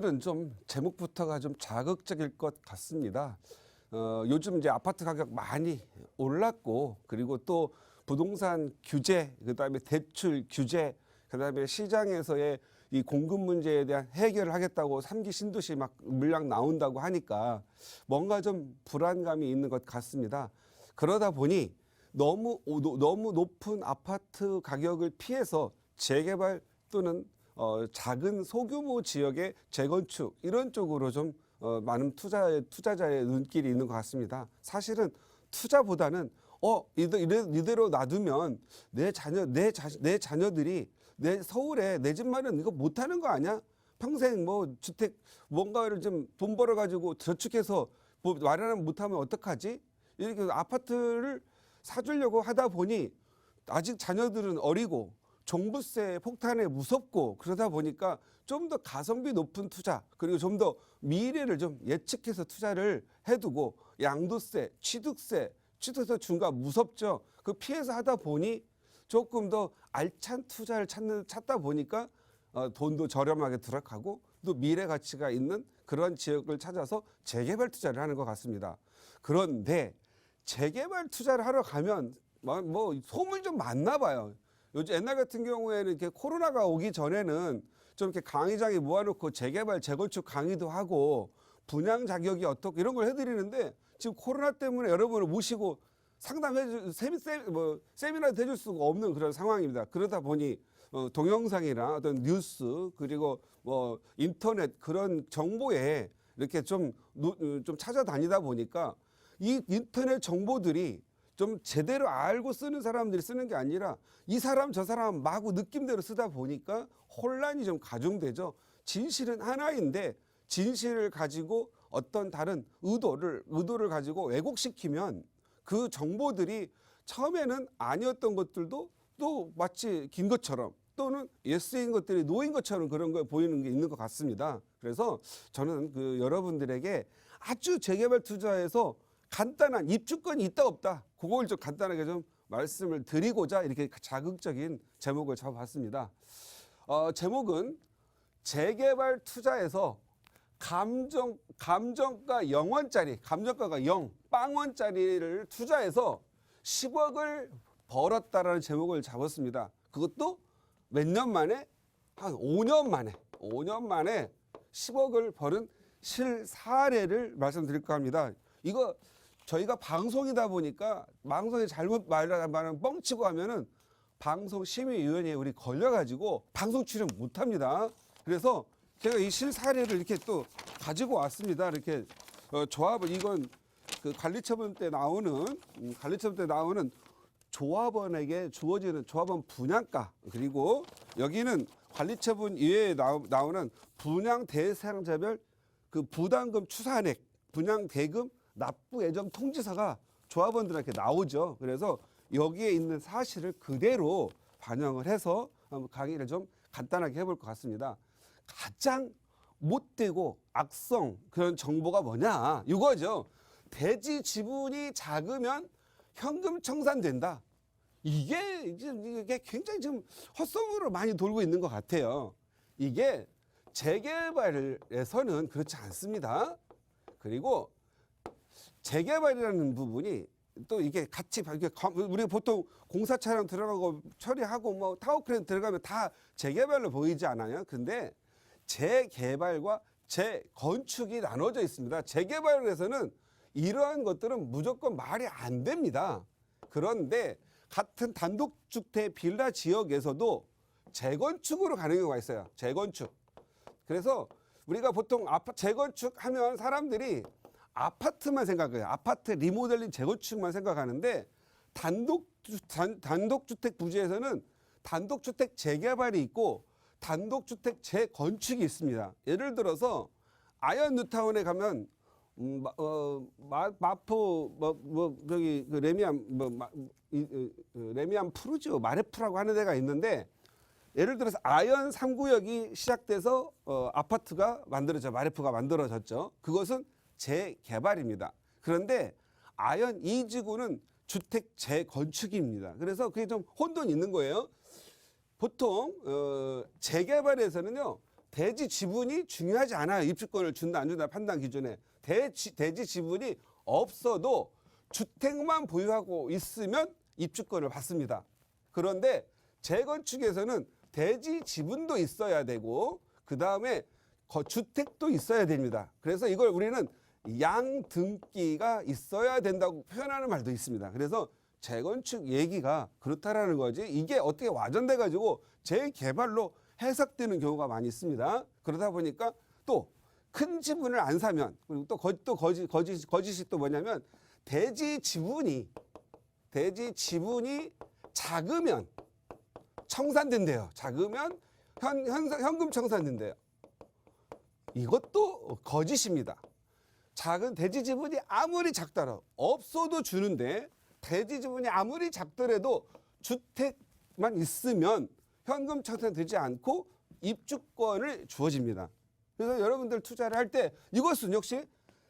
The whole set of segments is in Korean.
오늘은 좀 제목부터가 좀 자극적일 것 같습니다. 요즘 이제 아파트 가격 많이 올랐고, 그리고 또 부동산 규제, 그다음에 대출 규제, 그다음에 시장에서의 이 공급 문제에 대한 해결을 하겠다고 3기 신도시 막 물량 나온다고 하니까 뭔가 좀 불안감이 있는 것 같습니다. 그러다 보니 너무 높은 아파트 가격을 피해서 재개발 또는 작은 소규모 지역의 재건축 이런 쪽으로 좀 많은 투자자의 눈길이 있는 것 같습니다. 사실은 투자보다는 이대로 놔두면 내 자녀들이 내 서울에 내 집 마련 이거 못하는 거 아니야? 평생 뭐 주택 뭔가를 좀 돈 벌어 가지고 저축해서 뭐 마련을 못하면 어떡하지? 이렇게 아파트를 사주려고 하다 보니 아직 자녀들은 어리고 종부세 폭탄에 무섭고 그러다 보니까 좀 더 가성비 높은 투자 그리고 좀 더 미래를 좀 예측해서 투자를 해두고 양도세, 취득세 중과 무섭죠. 그 피해서 하다 보니 조금 더 알찬 투자를 찾다 보니까 돈도 저렴하게 들어가고 또 미래 가치가 있는 그런 지역을 찾아서 재개발 투자를 하는 것 같습니다. 그런데 재개발 투자를 하러 가면 뭐 소문이 좀 많나 봐요. 요즘 옛날 같은 경우에는 이렇게 코로나가 오기 전에는 좀 이렇게 강의장에 모아놓고 재개발, 재건축 강의도 하고 분양 자격이 어떻고 이런 걸 해드리는데 지금 코로나 때문에 여러분을 모시고 세미나도 해줄 수가 없는 그런 상황입니다. 그러다 보니 동영상이나 어떤 뉴스 그리고 뭐 인터넷 그런 정보에 이렇게 좀 찾아다니다 보니까 이 인터넷 정보들이 좀 제대로 알고 쓰는 사람들이 쓰는 게 아니라 이 사람 저 사람 마구 느낌대로 쓰다 보니까 혼란이 좀 가중되죠. 진실은 하나인데 진실을 가지고 어떤 다른 의도를 가지고 왜곡시키면 그 정보들이 처음에는 아니었던 것들도 또 마치 긴 것처럼 또는 예스인 것들이 노인 것처럼 그런 거 보이는 게 있는 것 같습니다. 그래서 저는 여러분들에게 아주 재개발 투자에서 간단한 입주권이 있다 없다 그걸 좀 간단하게 좀 말씀을 드리고자 이렇게 자극적인 제목을 잡아봤습니다. 제목은 재개발 투자에서 감정가 0원짜리 감정가가 0 빵원짜리를 투자해서 10억을 벌었다라는 제목을 잡았습니다. 그것도 몇 년 만에 한 5년 만에 10억을 벌은 실사례를 말씀드릴까 합니다. 이거 저희가 방송이다 보니까 방송에 잘못 말하면 뻥치고 하면은 방송심의위원회에 우리 걸려가지고 방송 출연 못합니다. 그래서 제가 이 실사례를 이렇게 또 가지고 왔습니다. 이렇게 조합은 이건 그 관리처분 때 나오는 조합원에게 주어지는 조합원 분양가 그리고 여기는 관리처분 이외에 나오는 분양 대상자별 그 부담금 추산액, 분양 대금 납부 예정 통지서가 조합원들한테 나오죠. 그래서 여기에 있는 사실을 그대로 반영을 해서 강의를 좀 간단하게 해볼 것 같습니다. 가장 못되고 악성 그런 정보가 뭐냐 이거죠. 대지 지분이 작으면 현금 청산된다. 이게 굉장히 지금 헛소문으로 많이 돌고 있는 것 같아요. 이게 재개발에서는 그렇지 않습니다. 그리고 재개발이라는 부분이 또 이게 같이 우리가 보통 공사 차량 들어가고 처리하고 뭐 타워크레인 들어가면 다 재개발로 보이지 않아요? 근데 재개발과 재건축이 나눠져 있습니다. 재개발에서는 이러한 것들은 무조건 말이 안 됩니다. 그런데 같은 단독주택 빌라 지역에서도 재건축으로 가는 경우가 있어요. 재건축. 그래서 우리가 보통 재건축하면 사람들이 아파트만 생각해요. 아파트 리모델링 재건축만 생각하는데 단독주택 부지에서는 단독주택 재개발이 있고 단독주택 재건축이 있습니다. 예를 들어서 아현 뉴타운에 가면 마포 저기 그 레미안 푸르지오 마레프라고 하는 데가 있는데 예를 들어서 아현 3구역이 시작돼서 아파트가 마레프가 만들어졌죠. 그것은 재개발입니다. 그런데 아현 2지구는 주택 재건축입니다. 그래서 그게 좀 혼돈이 있는 거예요. 보통 재개발에서는요 대지 지분이 중요하지 않아요. 입주권을 준다 안 준다 판단 기준에. 대지 지분이 없어도 주택만 보유하고 있으면 입주권을 받습니다. 그런데 재건축에서는 대지 지분도 있어야 되고 그 다음에 주택도 있어야 됩니다. 그래서 이걸 우리는 양등기가 있어야 된다고 표현하는 말도 있습니다. 그래서 재건축 얘기가 그렇다라는 거지 이게 어떻게 와전돼 가지고 재개발로 해석되는 경우가 많이 있습니다. 그러다 보니까 또 큰 지분을 안 사면 그리고 또 거짓이 또 뭐냐면 대지 지분이 작으면 청산된대요. 작으면 현금 청산된대요. 이것도 거짓입니다. 작은 대지 지분이 아무리 작더라도 없어도 주는데 대지 지분이 아무리 작더라도 주택만 있으면 현금 청산되지 않고 입주권을 주어집니다. 그래서 여러분들 투자를 할 때 이것은 역시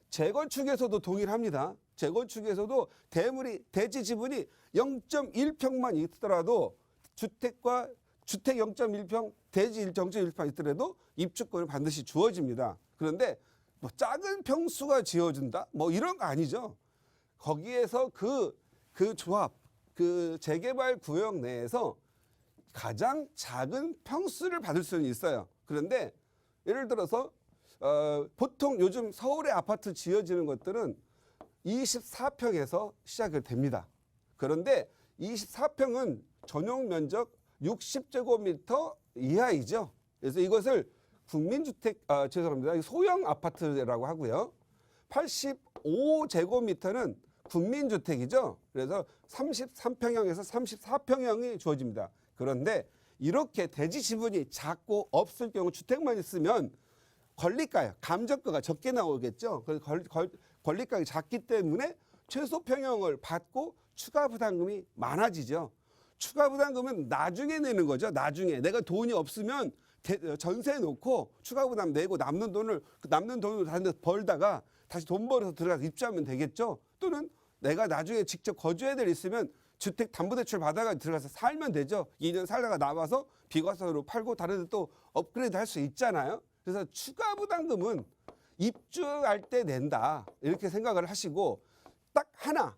재건축에서도 동일합니다. 재건축에서도 대지 지분이 0.1평만 있더라도 주택 0.1평, 대지 0.1평 있더라도 입주권을 반드시 주어집니다. 그런데 뭐 작은 평수가 지어준다? 뭐 이런 거 아니죠. 거기에서 그 조합, 그 재개발 구역 내에서 가장 작은 평수를 받을 수는 있어요. 그런데 예를 들어서 보통 요즘 서울의 아파트 지어지는 것들은 24평에서 시작이 됩니다. 그런데 24평은 전용 면적 60제곱미터 이하이죠. 그래서 이것을 죄송합니다. 소형 아파트라고 하고요. 85제곱미터는 국민주택이죠. 그래서 33평형에서 34평형이 주어집니다. 그런데 이렇게 대지 지분이 작고 없을 경우 주택만 있으면 권리가요. 감정가가 적게 나오겠죠. 그래서 권리가가 작기 때문에 최소 평형을 받고 추가 부담금이 많아지죠. 추가 부담금은 나중에 내는 거죠. 나중에 내가 돈이 없으면 전세 놓고 추가 부담 내고 남는 돈을 다른 데서 벌다가 다시 돈 벌어서 들어가서 입주하면 되겠죠. 또는 내가 나중에 직접 거주해야 될 있으면 주택담보대출 받아가 들어가서 살면 되죠. 2년 살다가 나와서 비과세로 팔고 다른 데 또 업그레이드 할 수 있잖아요. 그래서 추가 부담금은 입주할 때 낸다 이렇게 생각을 하시고 딱 하나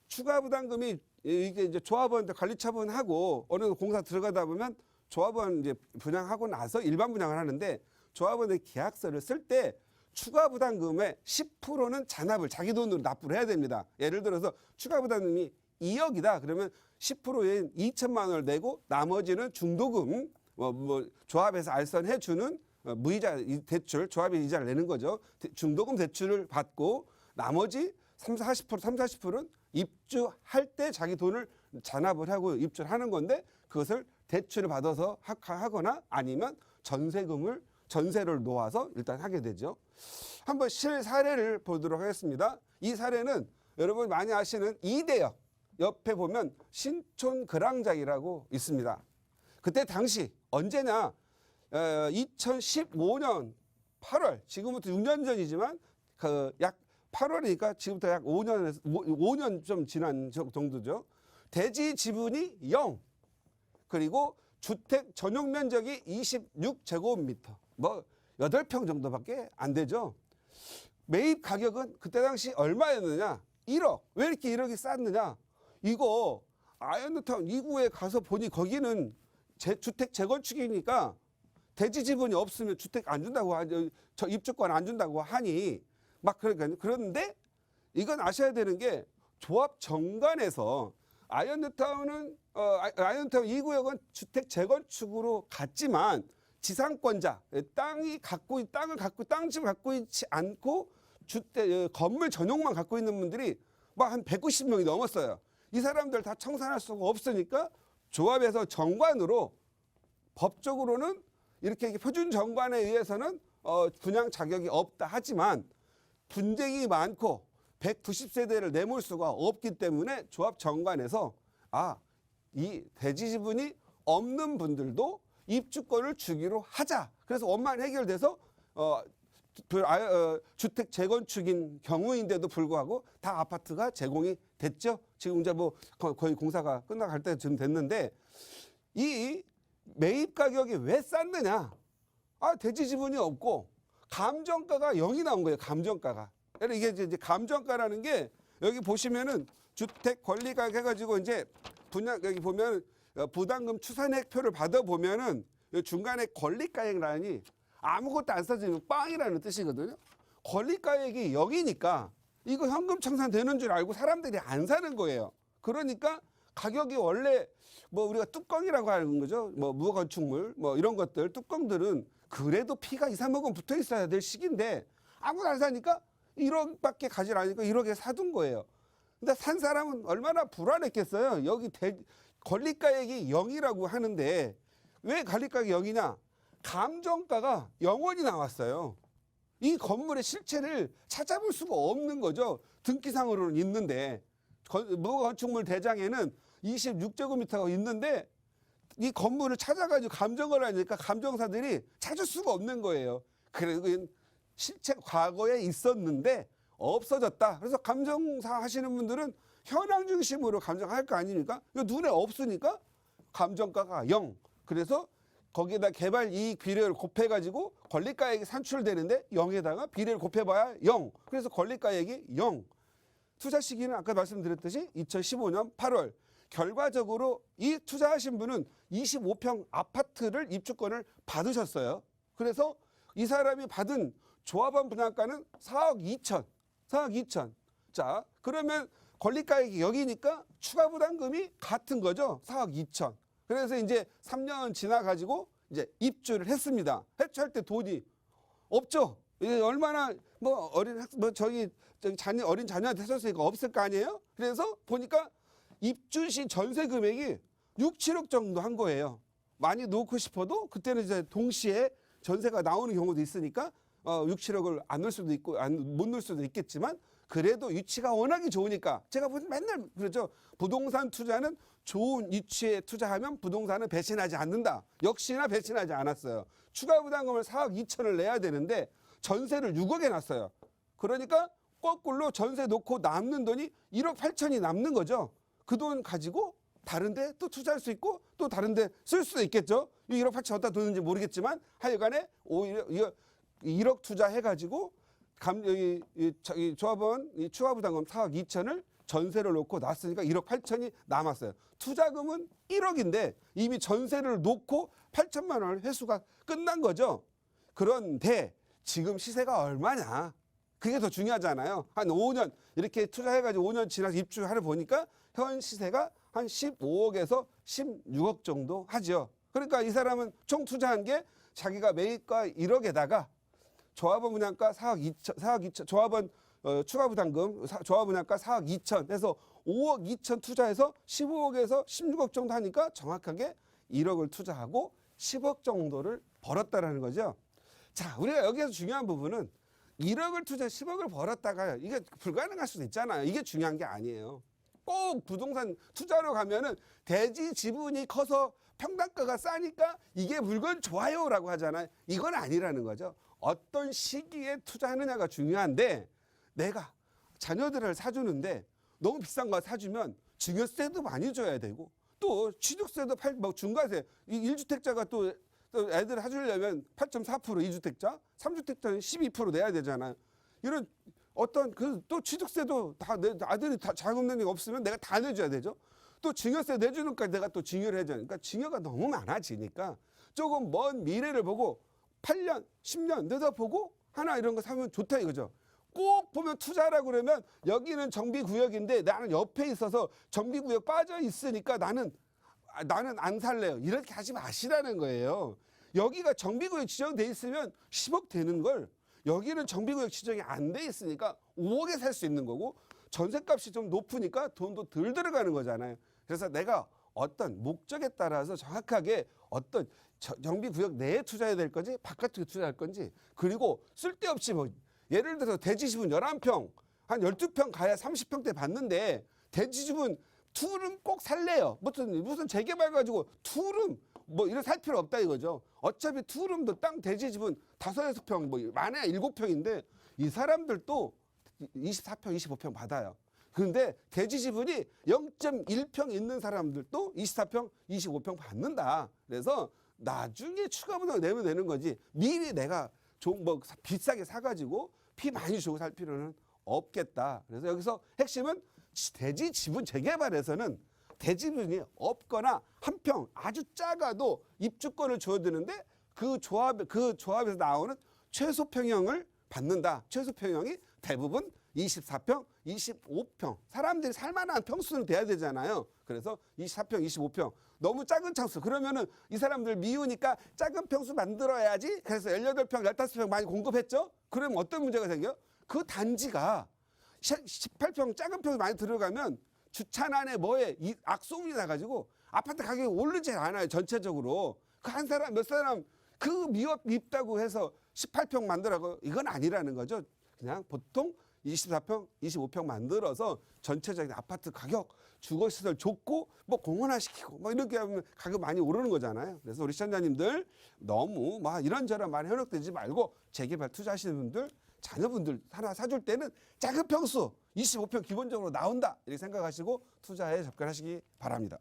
추가 부담금이 이게 이제 조합원한테 관리처분하고 어느 정도 공사 들어가다 보면 조합원 이제 분양하고 나서 일반 분양을 하는데 조합원의 계약서를 쓸 때 추가 부담금의 10%는 잔압을 자기 돈으로 납부를 해야 됩니다. 예를 들어서 추가 부담금이 2억이다. 그러면 10%인 2천만 원을 내고 나머지는 중도금 조합에서 알선해 주는 무이자 대출, 조합이 이자를 내는 거죠. 중도금 대출을 받고 나머지 40%는 입주할 때 자기 돈을 잔압을 하고 입주를 하는 건데 그것을 대출을 받아서 하거나 아니면 전세를 놓아서 일단 하게 되죠. 한번 실사례를 보도록 하겠습니다. 이 사례는 여러분 많이 아시는 이대역 옆에 보면 신촌 그랑장이라고 있습니다. 그때 당시 언제냐 2015년 8월 지금부터 6년 전이지만 약 8월이니까 지금부터 약 5년 좀 지난 정도죠. 대지 지분이 0 그리고 주택 전용 면적이 26제곱미터 뭐 8평 정도밖에 안 되죠. 매입 가격은 그때 당시 얼마였느냐 1억. 왜 이렇게 1억이 쌌느냐 이거 아이언타운 2구에 가서 보니 거기는 주택 재건축이니까 대지 지분이 없으면 주택 안 준다고 하죠. 저 입주권 안 준다고 하니 막 그런데 이건 아셔야 되는 게 조합 정관에서 아이언타운 2구역은 주택 재건축으로 갔지만 지상권자 땅을 갖고 땅집을 갖고 있지 않고 건물 전용만 갖고 있는 분들이 막 한 190명이 넘었어요. 이 사람들 다 청산할 수가 없으니까 조합에서 정관으로 법적으로는 이렇게 표준 정관에 의해서는 분양 자격이 없다 하지만 분쟁이 많고 190세대를 내몰 수가 없기 때문에 조합 정관에서 이 대지 지분이 없는 분들도 입주권을 주기로 하자. 그래서 원만 해결돼서 주택 재건축인 경우인데도 불구하고 다 아파트가 제공이 됐죠. 지금 이제 뭐 거의 공사가 끝나갈 때쯤 됐는데 이 매입 가격이 왜 쌌느냐? 대지 지분이 없고 감정가가 0이 나온 거예요. 감정가가. 이게 이제 감정가라는 게 여기 보시면은 주택 권리가격 해가지고 이제 분양 여기 보면 부담금 추산액표를 받아 보면은 중간에 권리가액란이 아무것도 안 써지면 빵이라는 뜻이거든요. 권리가액이 0이니까 이거 현금 청산되는 줄 알고 사람들이 안 사는 거예요. 그러니까 가격이 원래 뭐 우리가 뚜껑이라고 하는 거죠. 뭐 무건축물 뭐 이런 것들 뚜껑들은 그래도 피가 2, 3억은 붙어 있어야 될 시기인데 아무도 안 사니까 1억밖에 가지 않으니까 1억에 사둔 거예요. 근데 산 사람은 얼마나 불안했겠어요. 여기 권리가액이 0이라고 하는데 왜 권리가액이 0이냐? 감정가가 0원이 나왔어요. 이 건물의 실체를 찾아볼 수가 없는 거죠. 등기상으로는 있는데 무건축물 대장에는 26제곱미터가 있는데 이 건물을 찾아가지고 감정을 하니까 감정사들이 찾을 수가 없는 거예요. 그래서 실체 과거에 있었는데 없어졌다. 그래서 감정사 하시는 분들은 현황 중심으로 감정할 거 아닙니까? 이거 눈에 없으니까 감정가가 0. 그래서 거기에다 개발 이익 비례를 곱해가지고 권리가액이 산출되는데 0에다가 비례를 곱해봐야 0. 그래서 권리가액이 0. 투자 시기는 아까 말씀드렸듯이 2015년 8월. 결과적으로 이 투자하신 분은 25평 아파트를 입주권을 받으셨어요. 그래서 이 사람이 받은 조합원 분양가는 4억 2천. 4억 2천. 자, 그러면 권리가액이 여기니까 추가 부담금이 같은 거죠. 4억 2천. 그래서 이제 3년 지나가지고 이제 입주를 했습니다. 입주할 때 돈이 없죠. 얼마나 뭐 저희 어린 자녀한테 했었으니까 없을 거 아니에요. 그래서 보니까 입주 시 전세 금액이 6, 7억 정도 한 거예요. 많이 놓고 싶어도 그때는 이제 동시에 전세가 나오는 경우도 있으니까 6, 7억을 안 넣을 수도 있고 못 넣을 수도 있겠지만 그래도 위치가 워낙에 좋으니까 제가 맨날 그러죠. 부동산 투자는 좋은 위치에 투자하면 부동산은 배신하지 않는다. 역시나 배신하지 않았어요. 추가 부담금을 4억 2천을 내야 되는데 전세를 6억에 놨어요. 그러니까 거꾸로 전세 놓고 남는 돈이 1억 8천이 남는 거죠. 그 돈 가지고 다른 데 또 투자할 수 있고 또 다른 데 쓸 수도 있겠죠. 1억 8천 어디다 뒀는지 모르겠지만 하여간에 오히려 1억 투자해가지고 조합원 추가 부담금 4억 2천을 전세를 놓고 놨으니까 1억 8천이 남았어요. 투자금은 1억인데 이미 전세를 놓고 8천만 원 회수가 끝난 거죠. 그런데 지금 시세가 얼마냐? 그게 더 중요하잖아요. 한 5년 이렇게 투자해가지고 5년 지나서 입주하러 보니까 현 시세가 한 15억에서 16억 정도 하죠. 그러니까 이 사람은 총 투자한 게 자기가 매입가 1억에다가 조합원 분양가 4억 2천, 조합원 추가 부담금, 조합원 분양가 4억 2천 해서 5억 2천 투자해서 15억에서 16억 정도 하니까 정확하게 1억을 투자하고 10억 정도를 벌었다라는 거죠. 자, 우리가 여기서 중요한 부분은 1억을 투자 10억을 벌었다가 이게 불가능할 수도 있잖아요. 이게 중요한 게 아니에요. 꼭 부동산 투자로 가면은 대지 지분이 커서 평당가가 싸니까 이게 물건 좋아요라고 하잖아요. 이건 아니라는 거죠. 어떤 시기에 투자하느냐가 중요한데 내가 자녀들을 사주는데 너무 비싼 거 사주면 증여세도 많이 줘야 되고 또 취득세도 중과세 1주택자가 또 애들 사주려면 8.4% 2주택자 3주택자는 12% 내야 되잖아요. 이런 어떤 또 취득세도 다 내 아들이 다 자금 능력이 없으면 내가 다 내줘야 되죠. 또 증여세 내주는까지 내가 또 증여를 해야 되니까 증여가 너무 많아지니까 조금 먼 미래를 보고 8년, 10년 내다보고 하나 이런 거 사면 좋다 이거죠. 꼭 보면 투자라고 그러면 여기는 정비구역인데 나는 옆에 있어서 정비구역 빠져 있으니까 나는 안 살래요. 이렇게 하지 마시라는 거예요. 여기가 정비구역 지정돼 있으면 10억 되는 걸 여기는 정비구역 지정이 안 돼 있으니까 5억에 살 수 있는 거고 전셋값이 좀 높으니까 돈도 덜 들어가는 거잖아요. 그래서 내가 어떤 목적에 따라서 정확하게 어떤 정비구역 내에 투자해야 될 건지 바깥쪽에 투자할 건지 그리고 쓸데없이 뭐 예를 들어서 대지지분 11평 한 12평 가야 30평대 받는데 대지지분 투룸 꼭 살래요. 무슨 재개발 가지고 투룸 뭐 이런 살 필요 없다 이거죠. 어차피 투룸도 땅 대지 지분 5, 6평 뭐 많아야 7평인데 이 사람들도 24평, 25평 받아요. 그런데 대지 지분이 0.1평 있는 사람들도 24평, 25평 받는다. 그래서 나중에 추가 분담금 내면 되는 거지. 미리 내가 뭐 비싸게 사가지고 피 많이 주고 살 필요는 없겠다. 그래서 여기서 핵심은 대지 지분 재개발에서는 대지분이 없거나 한 평 아주 작아도 입주권을 줘야 되는데 그 조합에서 나오는 최소 평형을 받는다. 최소 평형이 대부분 24평, 25평. 사람들이 살만한 평수는 돼야 되잖아요. 그래서 24평, 25평. 너무 작은 평수. 그러면은 이 사람들 미우니까 작은 평수 만들어야지. 그래서 18평, 15평 많이 공급했죠. 그러면 어떤 문제가 생겨요? 그 단지가 18평 작은 평수 많이 들어가면 주차난에 뭐에 악소문이 나가지고 아파트 가격이 오르지 않아요. 전체적으로. 그 한 사람, 몇 사람 그 밉다고 해서 18평 만들라고 이건 아니라는 거죠. 그냥 보통 24평, 25평 만들어서 전체적인 아파트 가격, 주거시설 좋고 뭐 공원화시키고 뭐 이렇게 하면 가격 많이 오르는 거잖아요. 그래서 우리 시청자님들 너무 막 이런저런 많이 현혹되지 말고 재개발 투자하시는 분들, 자녀분들 하나 사줄 때는 작은 평수 25평 기본적으로 나온다 이렇게 생각하시고 투자에 접근하시기 바랍니다.